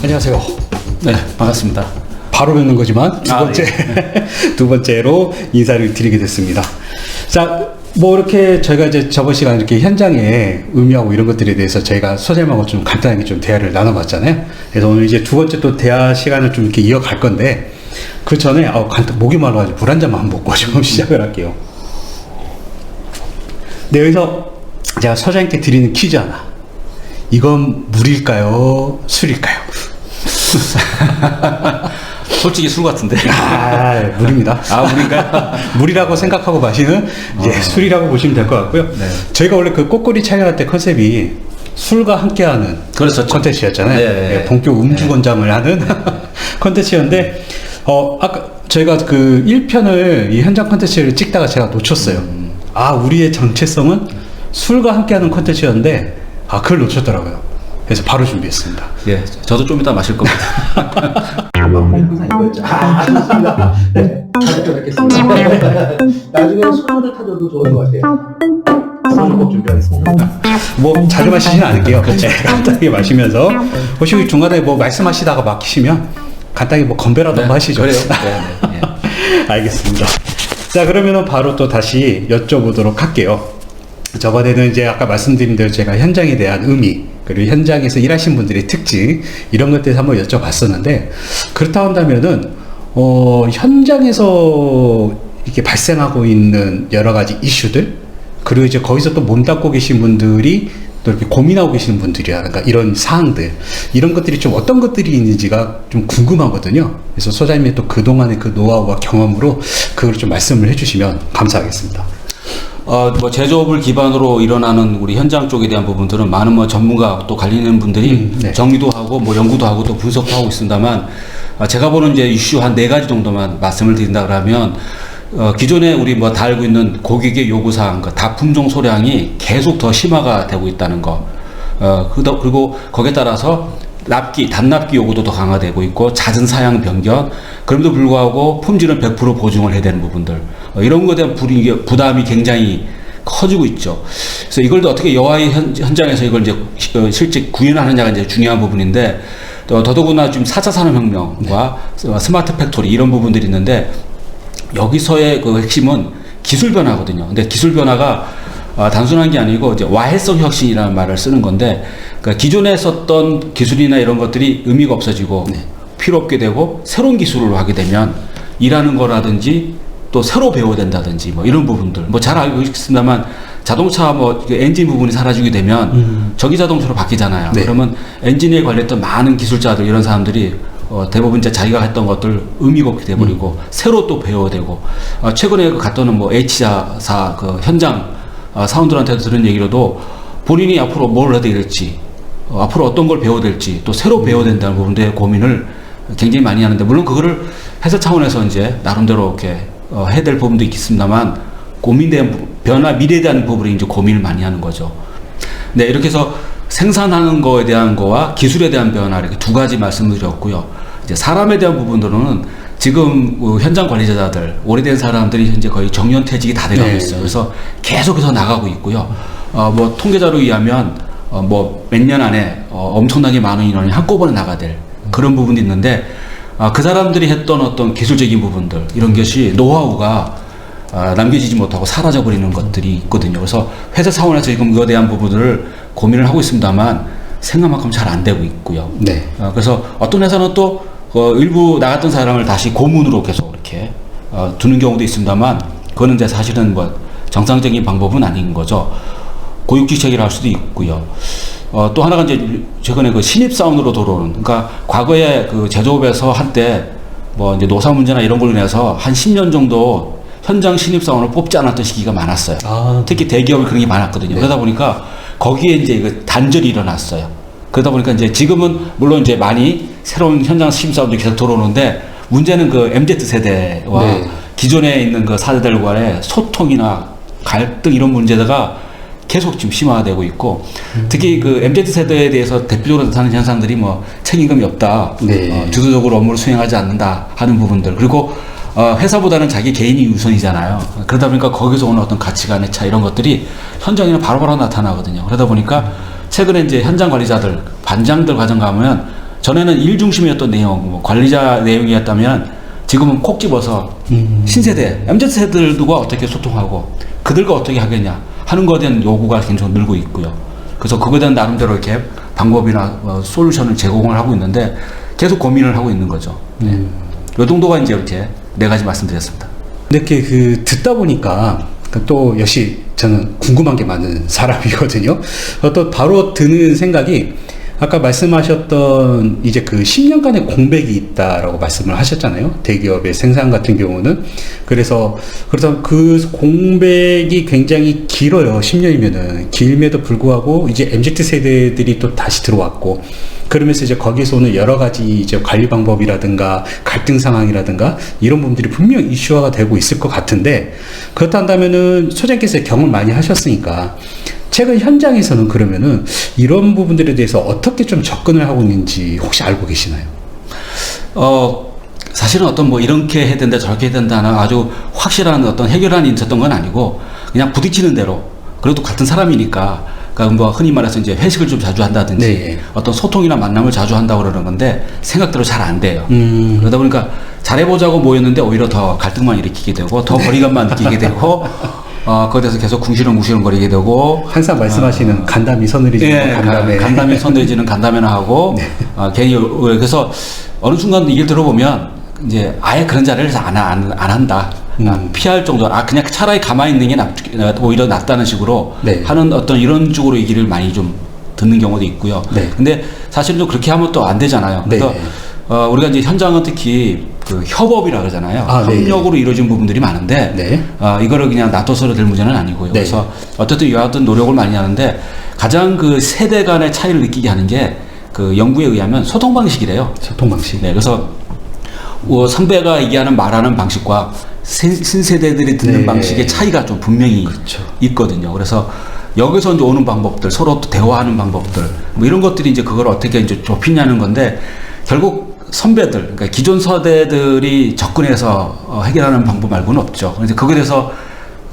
안녕하세요. 네, 반갑습니다. 바로 뵙는 거지만 예. 두 번째로 인사를 드리게 됐습니다. 자, 뭐 이렇게 저희가 이제 저번 시간 이렇게 현장의 의미하고 이런 것들에 대해서 저희가 소장님하고 좀 간단하게 좀 대화를 나눠봤잖아요. 그래서 오늘 이제 두 번째 또 대화 시간을 좀 이렇게 이어갈 건데, 그 전에 목이 말라가지고 물 한 잔만 먹고 좀 시작을 할게요. 네, 여기서 제가 소장님께 드리는 퀴즈 하나. 이건 물일까요? 술일까요? 솔직히 술 같은데. 물입니다. 물인가요? 물이라고 생각하고 마시는 술이라고 보시면 될 것 같고요. 네. 저희가 원래 그 꽃꼬리 촬영할 때 컨셉이 술과 함께하는 컨텐츠였잖아요. 네. 본격 음주 권장을 하는 컨텐츠였는데, 아까 저희가 그 1편을 이 현장 컨텐츠를 찍다가 제가 놓쳤어요. 우리의 정체성은 술과 함께하는 컨텐츠였는데, 그걸 놓쳤더라고요. 그래서 바로 준비했습니다. 예, 저도 좀 이따 마실 겁니다. 항상 이거였죠. 좋습니다. 네, 자주 뵙겠습니다. 나중에 술을 타줘도 좋을 것 같아요. 술은 꼭 준비하겠습니다. 뭐 자주 마시지는 않을게요. 그렇죠. 네, 간단하게 마시면서 혹시 중간에 뭐 말씀하시다가 막히시면 간단히 뭐 건배라도 한번 하시죠. 그래요. 네. 알겠습니다. 자, 그러면은 바로 또 다시 여쭤보도록 할게요. 저번에는 이제 아까 말씀드린 대로 제가 현장에 대한 의미, 그리고 현장에서 일하신 분들의 특징, 이런 것들에 한번 여쭤봤었는데, 그렇다 한다면은 현장에서 이렇게 발생하고 있는 여러 가지 이슈들, 그리고 이제 거기서 또 몸담고 계신 분들이 또 이렇게 고민하고 계시는 분들이라든가 이런 사항들, 이런 것들이 좀 어떤 것들이 있는지가 좀 궁금하거든요. 그래서 소장님의 또 그동안의 그 노하우와 경험으로 그걸 좀 말씀을 해주시면 감사하겠습니다. 뭐 제조업을 기반으로 일어나는 우리 현장 쪽에 대한 부분들은 많은 뭐 전문가 또 관련 분들이 네. 정리도 하고 뭐 연구도 하고 또 분석도 하고 있습니다만, 제가 보는 이제 이슈 한 4가지 정도만 말씀을 드린다 그러면, 기존에 우리 뭐 다 알고 있는 고객의 요구사항, 다 품종 소량이 계속 더 심화가 되고 있다는 거. 그리고 거기에 따라서 단납기 요구도 더 강화되고 있고, 잦은 사양 변경, 그럼에도 불구하고 품질은 100% 보증을 해야 되는 부분들, 이런 것에 대한 부담이 굉장히 커지고 있죠. 그래서 이걸 어떻게 여하의 현장에서 이걸 이제 실제 구현하느냐가 이제 중요한 부분인데, 더더구나 지금 4차 산업혁명과 스마트 팩토리 이런 부분들이 있는데, 여기서의 그 핵심은 기술 변화거든요. 근데 기술 변화가 단순한 게 아니고 이제 와해성 혁신이라는 말을 쓰는 건데, 그러니까 기존에 썼던 기술이나 이런 것들이 의미가 없어지고 필요 없게 되고, 새로운 기술을 하게 되면 일하는 거라든지 또 새로 배워야 된다든지 뭐 이런 부분들, 뭐 잘 알고 있습니다만, 자동차 뭐 엔진 부분이 사라지게 되면 전기 자동차로 바뀌잖아요. 네. 그러면 엔진에 관련된 많은 기술자들, 이런 사람들이 대부분 이제 자기가 했던 것들 의미가 없게 돼버리고 새로 또 배워야 되고, 최근에 갔다 오는 뭐 H사 그 현장 사원들한테도 들은 얘기로도 본인이 앞으로 뭘 해야 될지, 앞으로 어떤 걸 배워야 될지, 또 새로 배워야 된다는 부분에 고민을 굉장히 많이 하는데, 물론 그거를 회사 차원에서 이제 나름대로 이렇게 해야 될 부분도 있겠습니다만, 미래에 대한 부분에 이제 고민을 많이 하는 거죠. 네, 이렇게 해서 생산하는 거에 대한 거와 기술에 대한 변화, 이렇게 2가지 말씀을 드렸고요. 이제 사람에 대한 부분들은 지금 현장 관리자들, 오래된 사람들이 현재 거의 정년퇴직이 다 돼가고 있어요. 그래서 계속해서 나가고 있고요. 뭐 통계자로 의하면 뭐 몇 년 안에 엄청나게 많은 인원이 한꺼번에 나가야 될 그런 부분이 있는데, 그 사람들이 했던 어떤 기술적인 부분들, 이런 것이 노하우가 남겨지지 못하고 사라져버리는 것들이 있거든요. 그래서 회사 차원에서 지금 이거에 대한 부분들을 고민을 하고 있습니다만, 생각만큼 잘 안 되고 있고요. 네. 그래서 어떤 회사는 또 일부 나갔던 사람을 다시 고문으로 계속 이렇게 두는 경우도 있습니다만, 그거는 이제 사실은 뭐 정상적인 방법은 아닌 거죠. 고육지책이라 할 수도 있고요. 또 하나가 이제 최근에 그 신입사원으로 들어오는, 그러니까 과거에 그 제조업에서 한때 뭐 이제 노사 문제나 이런 걸로 인해서 한 10년 정도 현장 신입사원을 뽑지 않았던 시기가 많았어요. 특히 대기업이 그런 게 많았거든요. 그러다 보니까 거기에 이제 그 단절이 일어났어요. 그러다 보니까 이제 지금은 물론 이제 많이 새로운 현장 신입사원들이 계속 들어오는데, 문제는 그 MZ세대와 기존에 있는 그 사대들과의 소통이나 갈등, 이런 문제가 계속 지금 심화되고 있고, 특히 그 MZ세대에 대해서 대표적으로 나타나는 현상들이 뭐 책임감이 없다, 주도적으로 업무를 수행하지 않는다 하는 부분들, 그리고 회사보다는 자기 개인이 우선이잖아요. 그러다 보니까 거기서 오는 어떤 가치관의 차, 이런 것들이 현장에는 바로바로 나타나거든요. 그러다 보니까 최근에 이제 현장 관리자들, 반장들 과정 가면 전에는 일 중심이었던 내용, 뭐 관리자 내용이었다면 지금은 콕 집어서 신세대, MZ세대들과 어떻게 소통하고 그들과 어떻게 하겠냐 하는 것에 대한 요구가 굉장히 늘고 있고요. 그래서 그거에 대한 나름대로 이렇게 방법이나 솔루션을 제공을 하고 있는데 계속 고민을 하고 있는 거죠. 네. 요 정도가 이제 이렇게 네 가지 말씀드렸습니다. 이렇게 듣다 보니까 또 역시 저는 궁금한 게 많은 사람이거든요. 또 바로 드는 생각이 아까 말씀하셨던 이제 10년간의 공백이 있다라고 말씀을 하셨잖아요. 대기업의 생산 같은 경우는. 그래서 그 공백이 굉장히 길어요. 10년이면은. 길음에도 불구하고 이제 MZ 세대들이 또 다시 들어왔고, 그러면서 이제 거기서 오는 여러 가지 이제 관리 방법이라든가 갈등 상황이라든가 이런 부분들이 분명 이슈화가 되고 있을 것 같은데, 그렇다면은 소장님께서 경험을 많이 하셨으니까 최근 현장에서는 그러면은 이런 부분들에 대해서 어떻게 좀 접근을 하고 있는지 혹시 알고 계시나요? 사실은 어떤 뭐 이렇게 해야 된다 저렇게 해야 된다는 아주 확실한 어떤 해결안이 있었던 건 아니고 그냥 부딪히는 대로, 그래도 같은 사람이니까, 그러니까 뭐 흔히 말해서 이제 회식을 좀 자주 한다든지 네. 어떤 소통이나 만남을 자주 한다고 그러는 건데 생각대로 잘 안 돼요. 그러다 보니까 잘해보자고 모였는데 오히려 더 갈등만 일으키게 되고 더 거리감만 느끼게 되고 거기에 대해서 계속 궁시렁궁시렁거리게 되고, 항상 말씀하시는 간담이 서늘해지는 간담회. 간담이 서늘해지는 간담회나 하고, 괜히, 그래서 어느 순간 얘기를 들어보면, 이제 아예 그런 자리를 안 한다. 피할 정도, 그냥 차라리 가만히 있는 게 오히려 낫다는 식으로 네. 하는 어떤 이런 쪽으로 얘기를 많이 좀 듣는 경우도 있고요. 네. 근데 사실은 또 그렇게 하면 또 안 되잖아요. 그래서 네. 우리가 이제 현장은 특히 협업이라 그러잖아요. 네. 협력으로 이루어진 부분들이 많은데, 네. 이거를 그냥 놔둬서로 될 문제는 아니고요. 네. 그래서 어쨌든 여하튼 노력을 많이 하는데, 가장 세대 간의 차이를 느끼게 하는 게 연구에 의하면 소통 방식이래요. 소통 방식. 네, 그래서 선배가 얘기하는 말하는 방식과 신세대들이 듣는 네. 방식의 차이가 좀 분명히 그렇죠. 있거든요. 그래서 여기서 이제 오는 방법들, 서로 또 대화하는 방법들, 뭐 이런 것들이 이제 그걸 어떻게 이제 좁히냐는 건데, 결국 선배들, 그러니까 기존 세대들이 접근해서 해결하는 방법 말고는 없죠. 그래서 그거에 대해서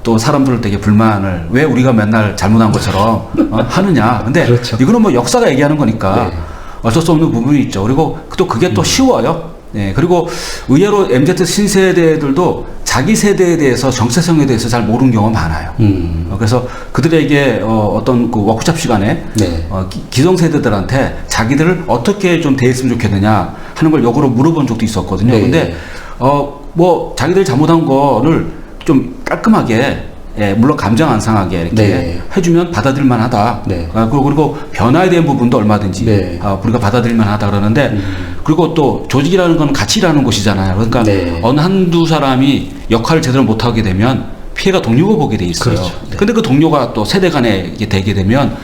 또 사람들을 되게 불만을, 왜 우리가 맨날 잘못한 것처럼 하느냐. 근데 그렇죠. 이거는 뭐 역사가 얘기하는 거니까 네. 어쩔 수 없는 부분이 있죠. 그리고 또 그게 또 쉬워요. 네, 그리고 의외로 MZ 신세대들도 자기 세대에 대해서 정체성에 대해서 잘 모르는 경우가 많아요. 그래서 그들에게 어떤 워크숍 시간에 네. 기성세대들한테 자기들을 어떻게 좀 대했으면 좋겠느냐 하는 걸 역으로 물어본 적도 있었거든요. 네. 근데 뭐 자기들이 잘못한 거를 좀 깔끔하게, 물론 감정 안 상하게 이렇게 네. 해주면 받아들일만 하다. 네. 그리고 변화에 대한 부분도 얼마든지 네. 우리가 받아들일만 하다 그러는데, 그리고 또 조직이라는 건 같이 일하는 곳이잖아요. 그러니까 네. 어느 한두 사람이 역할을 제대로 못하게 되면 피해가 동료가 보게 돼 있어요. 그렇죠. 네. 근데 그 동료가 또 세대 간에 이게 되게 되면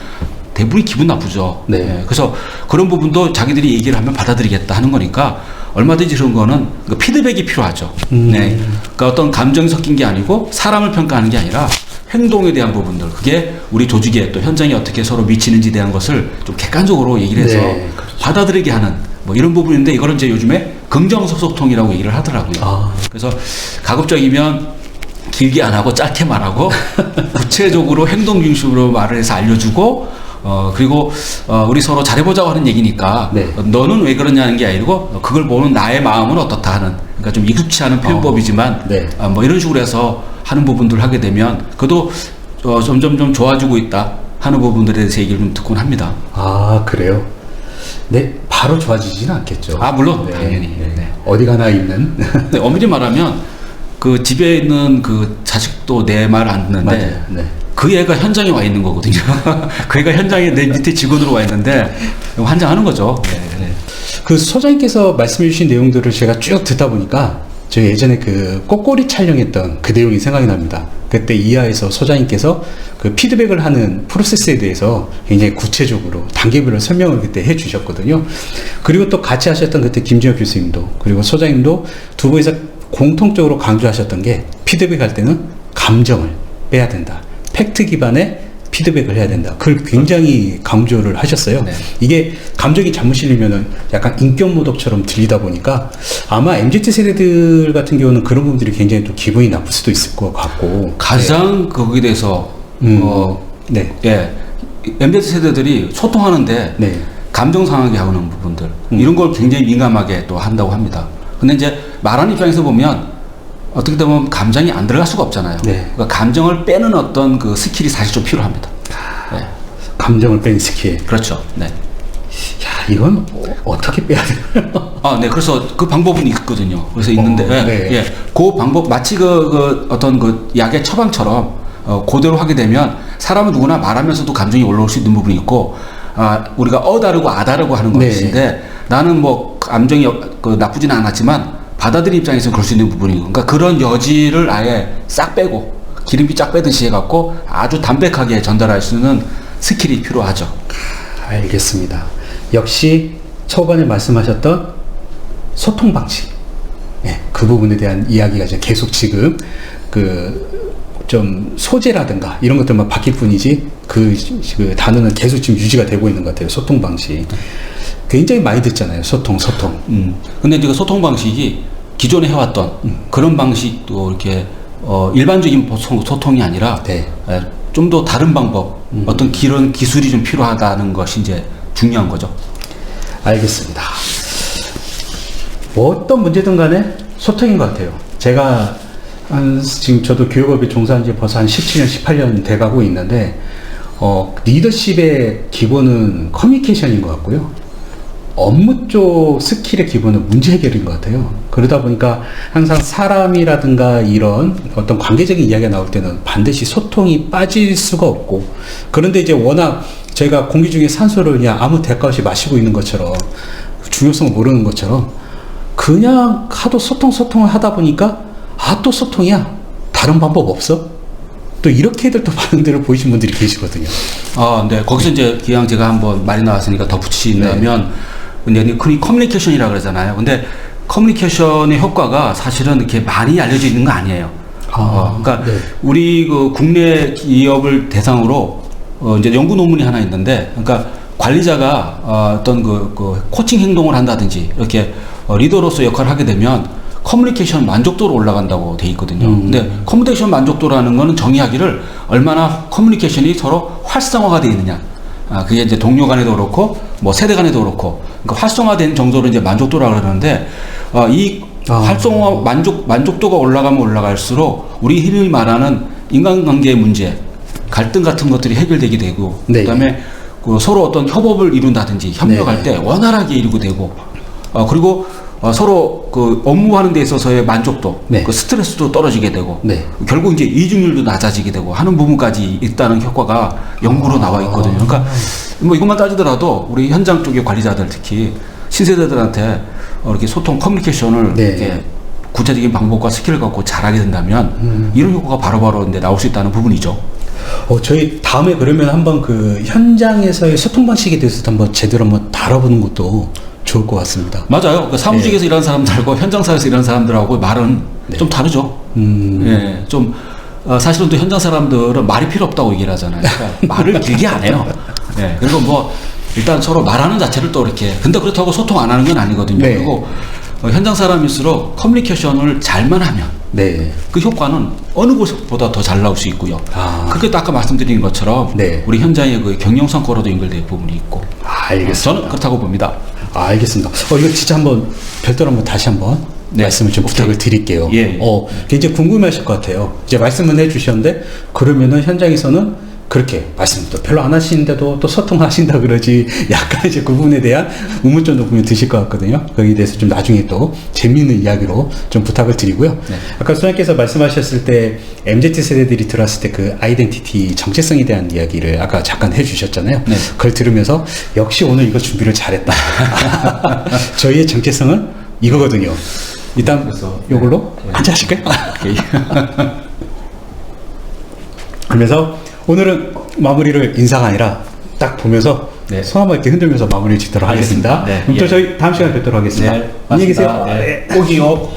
대부분이 기분 나쁘죠. 네. 그래서 그런 부분도 자기들이 얘기를 하면 받아들이겠다 하는 거니까 얼마든지 그런 거는 피드백이 필요하죠. 네. 그러니까 어떤 감정이 섞인 게 아니고 사람을 평가하는 게 아니라 행동에 대한 부분들, 그게 우리 조직에 또 현장에 어떻게 서로 미치는지에 대한 것을 좀 객관적으로 얘기를 해서 네, 그렇죠. 받아들이게 하는 뭐 이런 부분인데, 이거는 이제 요즘에 긍정적 소통이라고 얘기를 하더라고요. 그래서 가급적이면 길게 안 하고 짧게 말하고 구체적으로 행동 중심으로 말을 해서 알려주고, 그리고 우리 서로 잘해보자고 하는 얘기니까 네. 너는 왜 그러냐는 게 아니고 그걸 보는 나의 마음은 어떻다 하는, 그러니까 좀 익숙치 않은 표현법이지만 네. 뭐 이런 식으로 해서 하는 부분들을 하게 되면 그래도 점점 좀 좋아지고 있다 하는 부분들에 대해서 얘기를 좀 듣곤 합니다. 그래요? 네, 바로 좋아지지는 않겠죠. 물론 네. 당연히. 네. 네. 어디 가나 있는. 근데 엄밀히 말하면 그 집에 있는 그 자식도 내 말 안 듣는데 맞아요. 네. 그 애가 현장에 와 있는 거거든요. 그 애가 현장에 내 밑에 직원으로 와 있는데 환장하는 거죠. 네, 네. 그 소장님께서 말씀해 주신 내용들을 제가 쭉 듣다 보니까 저희 예전에 꼬꼬리 촬영했던 그 내용이 생각이 납니다. 그때 이하에서 소장님께서 그 피드백을 하는 프로세스에 대해서 굉장히 구체적으로 단계별로 설명을 그때 해 주셨거든요. 그리고 또 같이 하셨던 그때 김지혁 교수님도, 그리고 소장님도 두 분이서 공통적으로 강조하셨던 게, 피드백할 때는 감정을 빼야 된다. 팩트 기반의 피드백을 해야 된다. 그걸 굉장히 강조를 하셨어요. 네. 이게 감정이 잘못 실리면은 약간 인격 모독처럼 들리다 보니까 아마 MZ 세대들 같은 경우는 그런 부분들이 굉장히 또 기분이 나쁠 수도 있을 것 같고. 가장 거기에 대해서 네. MZ 세대들이 소통하는데 네. 감정 상하게 하는 부분들 이런 걸 굉장히 민감하게 또 한다고 합니다. 근데 이제 말하는 입장에서 보면 어떻게 보면 감정이 안 들어갈 수가 없잖아요. 네. 그러니까 감정을 빼는 어떤 그 스킬이 사실 좀 필요합니다. 네. 감정을 뺀 스킬. 그렇죠. 네. 야, 이건 어떻게 빼야 되나요? 아, 네. 그래서 그 방법은 있거든요. 그래서 있는데, 네. 예. 그 방법, 마치 그 어떤 그 약의 처방처럼, 그대로 하게 되면 사람은 누구나 말하면서도 감정이 올라올 수 있는 부분이 있고, 우리가 다르고 다르고 하는 네. 것인데, 나는 뭐 감정이 나쁘지는 않았지만, 받아들인 입장에서 그럴 수 있는 부분이고, 그러니까 그런 여지를 아예 싹 빼고, 기름기 쫙 빼듯이 해갖고 아주 담백하게 전달할 수 있는 스킬이 필요하죠. 알겠습니다. 역시 초반에 말씀하셨던 소통 방식, 예, 그 부분에 대한 이야기가 이제 계속 지금 그 좀 소재라든가 이런 것들만 바뀔 뿐이지 그 단어는 계속 지금 유지가 되고 있는 것 같아요. 소통 방식 굉장히 많이 듣잖아요. 소통. 근데 이제 그 소통 방식이 기존에 해왔던 그런 방식도 이렇게 일반적인 소통이 아니라 네. 좀 더 다른 방법, 어떤 그런 기술이 좀 필요하다는 것이 이제 중요한 거죠. 알겠습니다. 뭐 어떤 문제든 간에 소통인 것 같아요. 제가 지금 저도 교육업에 종사한 지 벌써 한 17년, 18년 돼가고 있는데, 리더십의 기본은 커뮤니케이션인 것 같고요. 업무 쪽 스킬의 기본은 문제 해결인 것 같아요. 그러다 보니까 항상 사람이라든가 이런 어떤 관계적인 이야기가 나올 때는 반드시 소통이 빠질 수가 없고, 그런데 이제 워낙 저희가 공기 중에 산소를 그냥 아무 대가 없이 마시고 있는 것처럼, 중요성을 모르는 것처럼 그냥 하도 소통을 하다 보니까 또 소통이야, 다른 방법 없어? 또 이렇게들 또 반응들을 보이신 분들이 계시거든요. 네. 거기서 이제 기왕 제가 한번 말이 나왔으니까 덧붙이자면, 근데 커뮤니케이션이라고 그러잖아요. 근데 커뮤니케이션의 효과가 사실은 이렇게 많이 알려져 있는 거 아니에요. 그러니까 네. 우리 그 국내 기업을 대상으로 이제 연구 논문이 하나 있는데, 그러니까 관리자가 어떤 그 코칭 행동을 한다든지 이렇게 리더로서 역할을 하게 되면 커뮤니케이션 만족도로 올라간다고 돼 있거든요. 근데 커뮤니케이션 만족도라는 거는 정의하기를 얼마나 커뮤니케이션이 서로 활성화가 되어 있느냐. 그게 이제 동료 간에도 그렇고 뭐 세대 간에도 그렇고, 그러니까 활성화된 정도로 이제 만족도라고 그러는데, 이 활성화 만족도가 올라가면 올라갈수록 우리 흔히 말하는 인간관계의 문제, 갈등 같은 것들이 해결되게 되고, 네. 그다음에 그 서로 어떤 협업을 이룬다든지 협력할 때 원활하게 이루게 되고, 그리고 서로 그 업무하는 데 있어서의 만족도, 네. 그 스트레스도 떨어지게 되고, 네. 결국 이제 이중률도 낮아지게 되고 하는 부분까지 있다는 효과가 연구로 나와 있거든요. 그러니까 뭐 이것만 따지더라도 우리 현장 쪽의 관리자들, 특히 신세대들한테 이렇게 소통 커뮤니케이션을 네. 이렇게 구체적인 방법과 스킬을 갖고 잘하게 된다면 이런 효과가 바로바로 이제 나올 수 있다는 부분이죠. 저희 다음에 그러면 한번 그 현장에서의 소통 방식에 대해서 한번 제대로 한번 다뤄보는 것도 좋을 것 같습니다. 맞아요. 그 사무직에서 일하는 사람들하고 현장사에서 일하는 사람들하고 말은 좀 다르죠. 예, 좀 사실은 또 현장 사람들은 말이 필요 없다고 얘기를 하잖아요. 그러니까 말을 길게 안 해요. 예, 그리고 뭐 일단 서로 말하는 자체를 또 이렇게, 근데 그렇다고 소통 안 하는 건 아니거든요. 네. 그리고 현장 사람일수록 커뮤니케이션을 잘만 하면 네. 그 효과는 어느 곳보다 더 잘 나올 수 있고요. 그게 또 아까 말씀드린 것처럼 네. 우리 현장의 그 경영 성과로도 연결될 부분이 있고, 알겠습니다. 저는 그렇다고 봅니다. 알겠습니다. 이거 진짜 한번 별도로 한번 다시 한번 네. 말씀을 좀 부탁을 드릴게요. 예. 굉장히 궁금하실 것 같아요. 이제 말씀은 해주셨는데, 그러면은 현장에서는 그렇게 말씀도 별로 안 하시는데도 또 소통하신다 그러지, 약간 이제 그 부분에 대한 의문점도 분명히 드실 것 같거든요. 거기에 대해서 좀 나중에 또 재미있는 이야기로 좀 부탁을 드리고요. 네. 아까 소장님께서 말씀하셨을 때 MZ 세대들이 들어왔을 때 그 아이덴티티 정체성에 대한 이야기를 아까 잠깐 해주셨잖아요. 네. 그걸 들으면서 역시 오늘 이거 준비를 잘했다. 저희의 정체성은 이거거든요. 일단 그래서, 이걸로 네. 한잔 하실까요? 오케이. 그러면서 오늘은 마무리를 인사가 아니라 딱 보면서 네. 손 한번 이렇게 흔들면서 마무리를 짓도록 하겠습니다. 알겠습니다. 네. 그럼 또 예. 저희 다음 시간에 뵙도록 하겠습니다. 네, 안녕히 계세요. 맞습니다. 네. 꼭이요.